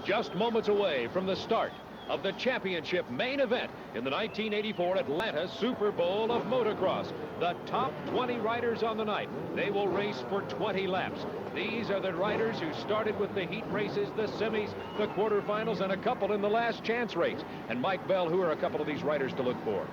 just moments away from the start of the championship main event in the 1984 Atlanta Super Bowl of motocross. The top 20 riders on the night. They will race for 20 laps. These are the riders who started with the heat races, the semis, the quarterfinals, and a couple in the last chance race. And Mike Bell, who are a couple of these riders to look for?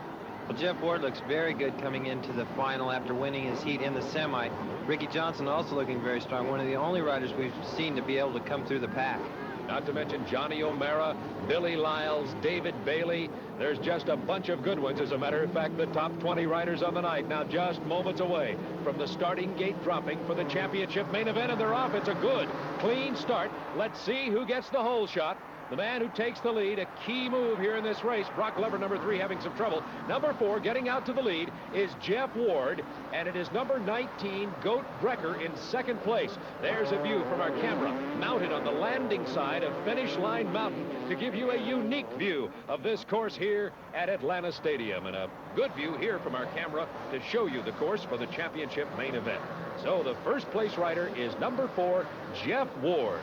Well, Jeff Ward looks very good coming into the final after winning his heat in the semi. Ricky Johnson also looking very strong. One of the only riders we've seen to be able to come through the pack. Not to mention Johnny O'Mara, Billy Lyles, David Bailey. There's just a bunch of good ones. As a matter of fact, the top 20 riders on the night now just moments away from the starting gate dropping for the championship main event, and they're off. It's a good, clean start. Let's see who gets the hole shot. The man who takes the lead, a key move here in this race. Brock Lever, number 3, having some trouble. Number 4, getting out to the lead, is Jeff Ward, and it is number 19, Goat Brecker, in second place. There's a view from our camera, mounted on the landing side of Finish Line Mountain, to give you a unique view of this course here at Atlanta Stadium, and a good view here from our camera to show you the course for the championship main event. So the first place rider is number 4, Jeff Ward.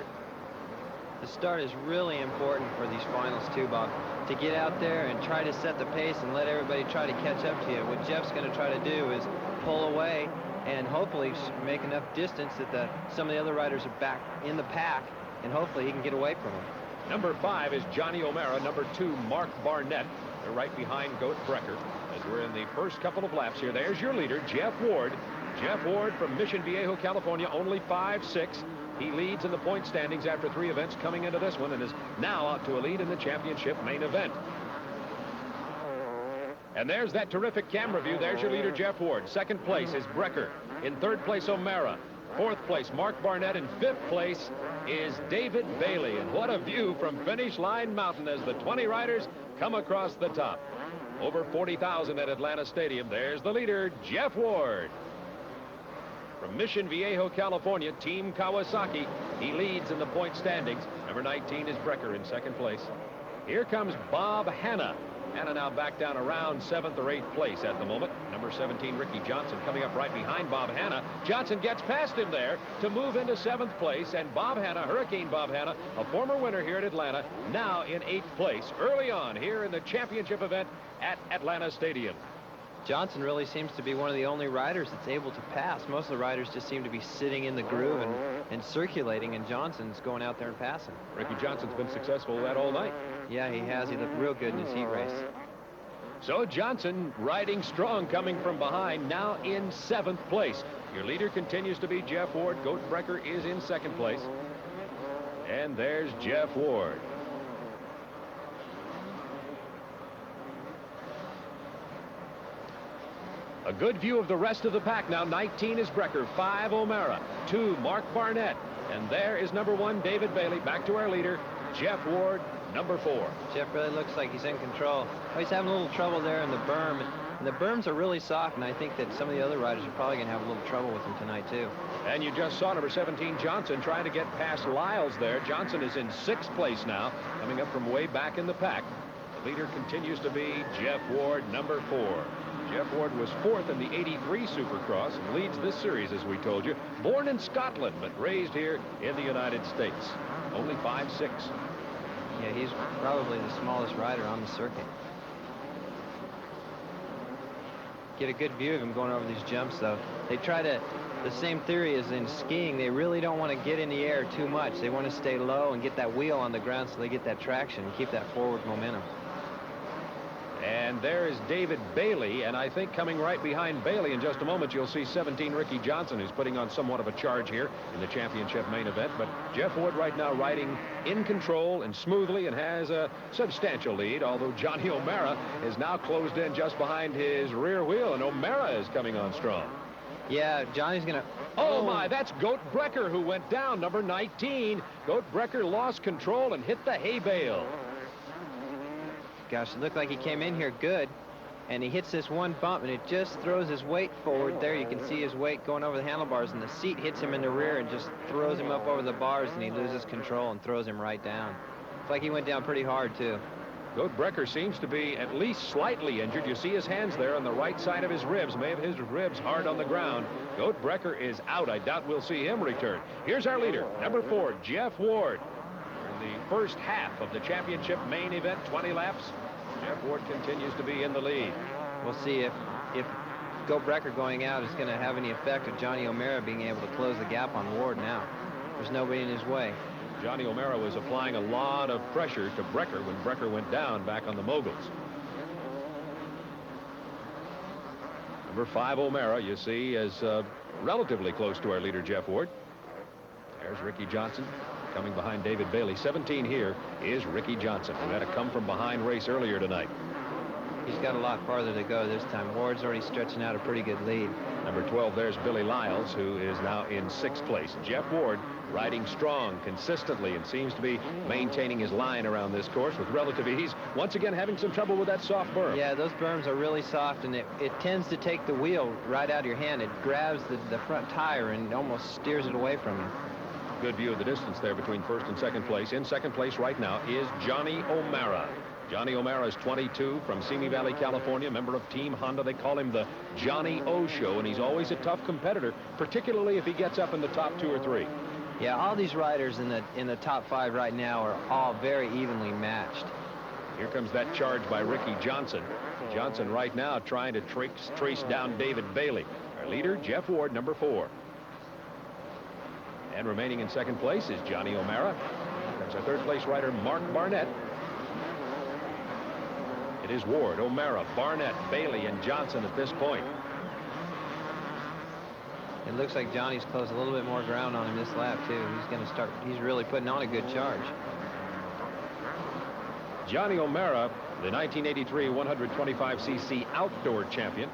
The start is really important for these finals too, Bob, to get out there and try to set the pace and let everybody try to catch up to you. What Jeff's going to try to do is pull away and hopefully make enough distance that some of the other riders are back in the pack, and hopefully he can get away from them. Number 5 is Johnny O'Mara. Number 2, Mark Barnett. They're right behind Goat Brecker as we're in the first couple of laps here. There's your leader, Jeff Ward. Jeff Ward from Mission Viejo, California, only 5'6". He leads in the point standings after 3 events coming into this one, and is now out to a lead in the championship main event. And there's that terrific camera view. There's your leader, Jeff Ward. Second place is Brecker. In third place, O'Mara. Fourth place, Mark Barnett. In fifth place is David Bailey. And what a view from Finish Line Mountain as the 20 riders come across the top. Over 40,000 at Atlanta Stadium. There's the leader, Jeff Ward. From Mission Viejo, California, Team Kawasaki. He leads in the point standings. Number 19 is Brecker in second place. Here comes Bob Hanna. Hanna now back down around 7th or 8th place at the moment. Number 17, Ricky Johnson, coming up right behind Bob Hanna. Johnson gets past him there to move into 7th place. And Bob Hanna, Hurricane Bob Hanna, a former winner here at Atlanta, now in 8th place early on here in the championship event at Atlanta Stadium. Johnson really seems to be one of the only riders that's able to pass. Most of the riders just seem to be sitting in the groove and circulating, and Johnson's going out there and passing. Ricky Johnson's been successful with that all night. Yeah, he has. He looked real good in his heat race. So Johnson riding strong coming from behind, now in 7th place. Your leader continues to be Jeff Ward. Goat Brecker is in 2nd place. And there's Jeff Ward. A good view of the rest of the pack now. 19 is Brecker, 5 O'Mara, 2 Mark Barnett, and there is number 1 David Bailey. Back to our leader, Jeff Ward, number 4. Jeff really looks like he's in control. Oh, he's having a little trouble there in the berm, and the berms are really soft, and I think that some of the other riders are probably going to have a little trouble with him tonight too. And you just saw number 17 Johnson trying to get past Lyles there. Johnson is in 6th place now, coming up from way back in the pack. The leader continues to be Jeff Ward, number 4. Jeff Ward was 4th in the 83 Supercross and leads this series, as we told you. Born in Scotland, but raised here in the United States. Only 5'6". Yeah, he's probably the smallest rider on the circuit. Get a good view of him going over these jumps, though. They try to, the same theory as in skiing, they really don't want to get in the air too much. They want to stay low and get that wheel on the ground so they get that traction and keep that forward momentum. And there is David Bailey, and I think coming right behind Bailey in just a moment, you'll see 17 Ricky Johnson, who's putting on somewhat of a charge here in the championship main event. But Jeff Ward right now riding in control and smoothly and has a substantial lead, although Johnny O'Mara is now closed in just behind his rear wheel, and O'Mara is coming on strong. Yeah, Johnny's going to... Oh, my, that's Goat Brecker who went down, number 19. Goat Brecker lost control and hit the hay bale. Gosh, it looked like he came in here good, and he hits this one bump, and it just throws his weight forward. There you can see his weight going over the handlebars, and the seat hits him in the rear and just throws him up over the bars, and he loses control and throws him right down. It's like he went down pretty hard, too. Goat Brecker seems to be at least slightly injured. You see his hands there on the right side of his ribs. May have his ribs hard on the ground. Goat Brecker is out. I doubt we'll see him return. Here's our leader, number 4, Jeff Ward. the first half of the championship main event, 20 laps. Jeff Ward continues to be in the lead. We'll see if Go Brecker going out is going to have any effect of Johnny O'Mara being able to close the gap on Ward now. There's nobody in his way. Johnny O'Mara was applying a lot of pressure to Brecker when Brecker went down back on the moguls. Number 5, O'Mara, you see, is relatively close to our leader, Jeff Ward. There's Ricky Johnson coming behind David Bailey. 17 here is Ricky Johnson, who had a come-from-behind race earlier tonight. He's got a lot farther to go this time. Ward's already stretching out a pretty good lead. Number 12, there's Billy Lyles, who is now in 6th place. Jeff Ward riding strong consistently and seems to be maintaining his line around this course with relative ease. Once again, having some trouble with that soft berm. Yeah, those berms are really soft, and it tends to take the wheel right out of your hand. It grabs the front tire and almost steers it away from you. Good view of the distance there between 1st and 2nd place. In 2nd place right now is Johnny O'Mara. Johnny O'Mara is 22 from Simi Valley, California, member of Team Honda. They call him the Johnny O Show, and he's always a tough competitor, particularly if he gets up in the top 2 or 3. Yeah, all these riders in the top 5 right now are all very evenly matched. Here comes that charge by Ricky Johnson. Johnson right now trying to trace down David Bailey. Our leader, Jeff Ward, number 4. And remaining in 2nd place is Johnny O'Mara. That's our 3rd place rider, Mark Barnett. It is Ward, O'Mara, Barnett, Bailey, and Johnson at this point. It looks like Johnny's closed a little bit more ground on him this lap, too. He's really putting on a good charge. Johnny O'Mara, the 1983 125cc outdoor champion,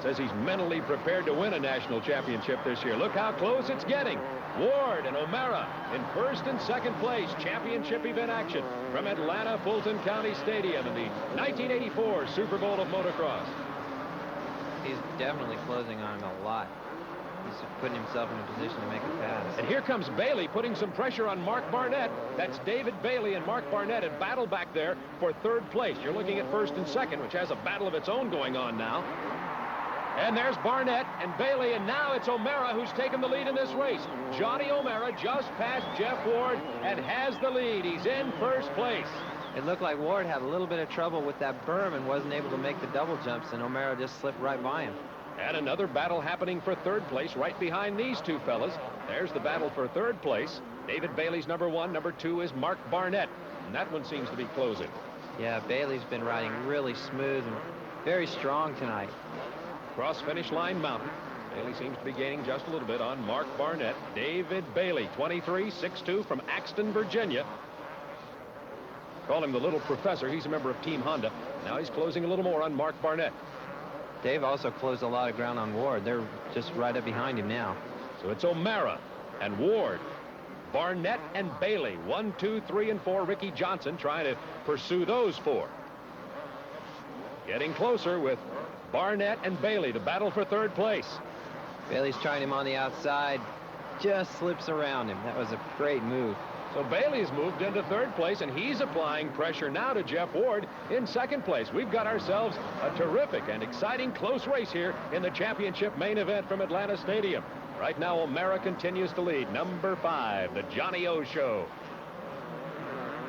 says he's mentally prepared to win a national championship this year. Look how close it's getting. Ward and O'Mara in 1st and 2nd place. Championship event action from Atlanta Fulton County Stadium in the 1984 Super Bowl of motocross. He's definitely closing on him a lot. He's putting himself in a position to make a pass. And here comes Bailey putting some pressure on Mark Barnett. That's David Bailey and Mark Barnett in battle back there for 3rd place. You're looking at 1st and 2nd, which has a battle of its own going on now. And there's Barnett and Bailey, and now it's O'Mara who's taken the lead in this race. Johnny O'Mara just passed Jeff Ward and has the lead. He's in 1st place. It looked like Ward had a little bit of trouble with that berm and wasn't able to make the double jumps, and O'Mara just slipped right by him. And another battle happening for 3rd place right behind these two fellas. There's the battle for 3rd place. David Bailey's number 1. Number 2 is Mark Barnett. And that one seems to be closing. Yeah, Bailey's been riding really smooth and very strong tonight. Cross finish line mountain. Bailey seems to be gaining just a little bit on Mark Barnett. David Bailey, 23, 6'2", from Axton, Virginia. Call him the Little Professor. He's a member of Team Honda. Now he's closing a little more on Mark Barnett. Dave also closed a lot of ground on Ward. They're just right up behind him now. So it's O'Mara and Ward, Barnett and Bailey. 1, 2, 3, and 4. Ricky Johnson trying to pursue those 4. Getting closer with Barnett and Bailey to battle for 3rd place. Bailey's trying him on the outside. Just slips around him. That was a great move. So Bailey's moved into 3rd place, and he's applying pressure now to Jeff Ward in 2nd place. We've got ourselves a terrific and exciting close race here in the championship main event from Atlanta Stadium. Right now, O'Mara continues to lead. Number 5, the Johnny O Show.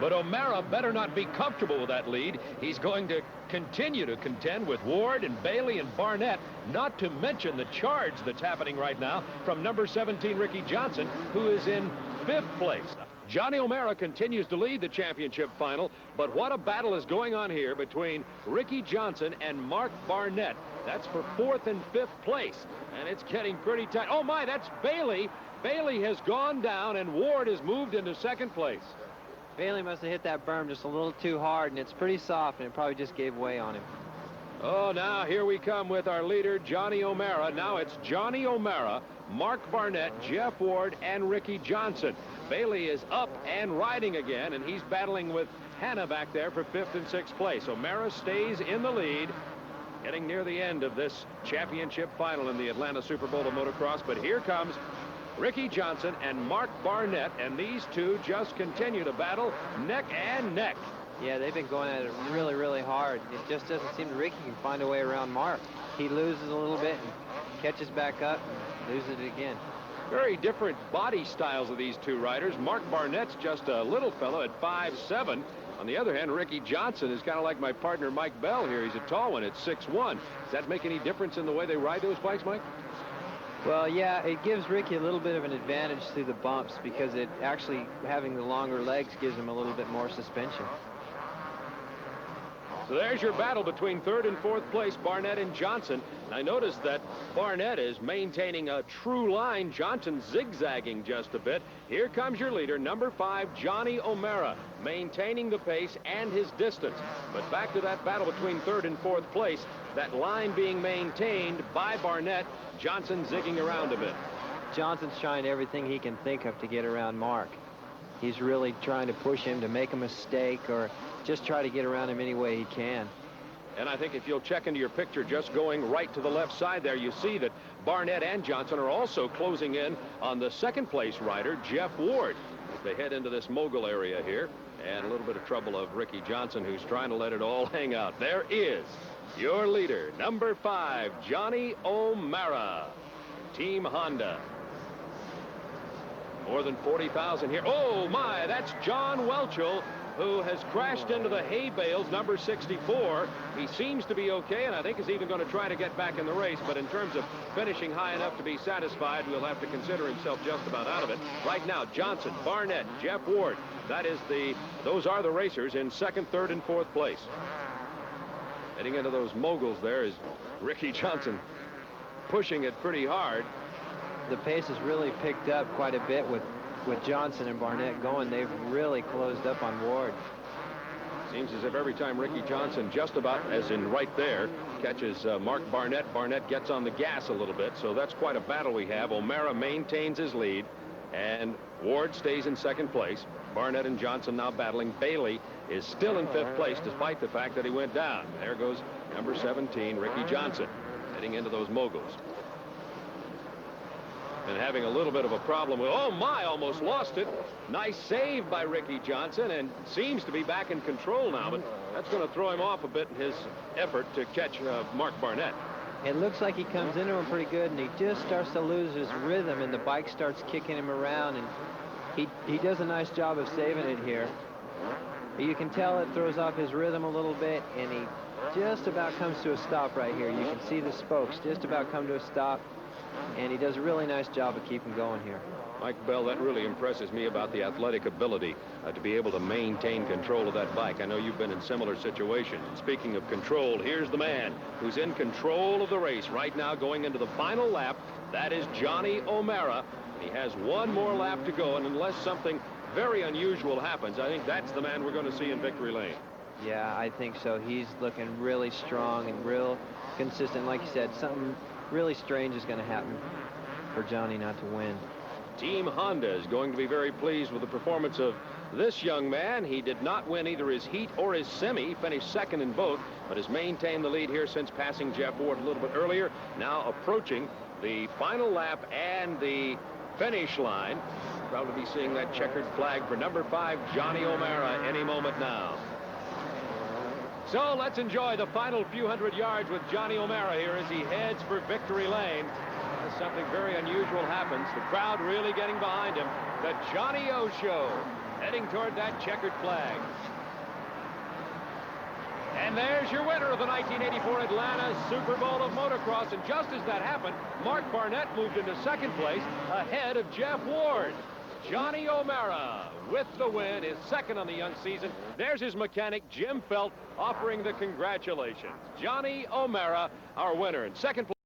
But O'Mara better not be comfortable with that lead. He's going to continue to contend with Ward and Bailey and Barnett, not to mention the charge that's happening right now from number 17, Ricky Johnson, who is in 5th place. Johnny O'Mara continues to lead the championship final, but what a battle is going on here between Ricky Johnson and Mark Barnett. That's for 4th and 5th place, and it's getting pretty tight. Oh my, that's Bailey. Bailey has gone down, and Ward has moved into 2nd place. Bailey must have hit that berm just a little too hard, and it's pretty soft, and it probably just gave way on him. Oh, now here we come with our leader, Johnny O'Mara. Now it's Johnny O'Mara, Mark Barnett, Jeff Ward, and Ricky Johnson. Bailey is up and riding again, and he's battling with Hannah back there for 5th and 6th place. O'Mara stays in the lead, getting near the end of this championship final in the Atlanta Super Bowl of motocross. But here comes Ricky Johnson and Mark Barnett, and these two just continue to battle neck and neck. Yeah, they've been going at it really, really hard. It just doesn't seem that Ricky can find a way around Mark. He loses a little bit and catches back up and loses it again. Very different body styles of these two riders. Mark Barnett's just a little fellow at 5'7". On the other hand, Ricky Johnson is kind of like my partner Mike Bell here. He's a tall one at 6'1". Does that make any difference in the way they ride those bikes, Mike? Well, yeah, it gives Ricky a little bit of an advantage through the bumps because it actually, having the longer legs gives him a little bit more suspension. So there's your battle between third and fourth place, Barnett and Johnson. And I noticed that Barnett is maintaining a true line. Johnson zigzagging just a bit. Here comes your leader, number 5, Johnny O'Mara, maintaining the pace and his distance. But back to that battle between third and fourth place, that line being maintained by Barnett, Johnson zigging around a bit. Johnson's trying everything he can think of to get around Mark. He's really trying to push him to make a mistake or just try to get around him any way he can. And I think if you'll check into your picture, just going right to the left side there, you see that Barnett and Johnson are also closing in on the second place rider, Jeff Ward, as they head into this mogul area here. And a little bit of trouble of Ricky Johnson, who's trying to let it all hang out. There is your leader, number 5, Johnny O'Mara, Team Honda. More than 40,000 here. Oh, my, that's John Welchel, who has crashed into the hay bales, number 64. He seems to be okay, and I think is even going to try to get back in the race. But in terms of finishing high enough to be satisfied, we'll have to consider himself just about out of it. Right now, Johnson, Barnett, Jeff Ward. Those are the racers in second, third, and fourth place. Heading into those moguls there is Ricky Johnson pushing it pretty hard. The pace has really picked up quite a bit with Johnson and Barnett going. They've really closed up on Ward. Seems as if every time Ricky Johnson, just about as in right there, catches Mark Barnett, Barnett gets on the gas a little bit. So that's quite a battle we have. O'Mara maintains his lead, and Ward stays in second place. Barnett and Johnson now battling. Bailey is still in fifth place despite the fact that he went down. There goes number 17, Ricky Johnson, heading into those moguls. And having a little bit of a problem with, oh my, almost lost it. Nice save by Ricky Johnson, and seems to be back in control now, but that's going to throw him off a bit in his effort to catch Mark Barnett. It looks like he comes into him pretty good, and he just starts to lose his rhythm, and the bike starts kicking him around, and he does a nice job of saving it here. But you can tell it throws off his rhythm a little bit, and he just about comes to a stop right here. You can see the spokes just about come to a stop. And he does a really nice job of keeping going here. Mike Bell, that really impresses me about the athletic ability to be able to maintain control of that bike. I know you've been in similar situations. Speaking of control, here's the man who's in control of the race right now going into the final lap. That is Johnny O'Mara. He has one more lap to go, and unless something very unusual happens, I think that's the man we're going to see in victory lane. Yeah, I think so. He's looking really strong and real consistent. Like you said, something really strange is going to happen for Johnny not to win. Team Honda is going to be very pleased with the performance of this young man. He did not win either his heat or his semi. He finished second in both, but has maintained the lead here since passing Jeff Ward a little bit earlier. Now approaching the final lap and the finish line. Probably be seeing that checkered flag for number 5, Johnny O'Mara, any moment now. So let's enjoy the final few hundred yards with Johnny O'Mara here as he heads for victory lane. As something very unusual happens, the crowd really getting behind him. The Johnny O Show heading toward that checkered flag. And there's your winner of the 1984 Atlanta Super Bowl of motocross. And just as that happened, Mark Barnett moved into second place ahead of Jeff Ward. Johnny O'Mara with the win, is second on the young season. There's his mechanic, Jim Felt, offering the congratulations. Johnny O'Mara, our winner in second place.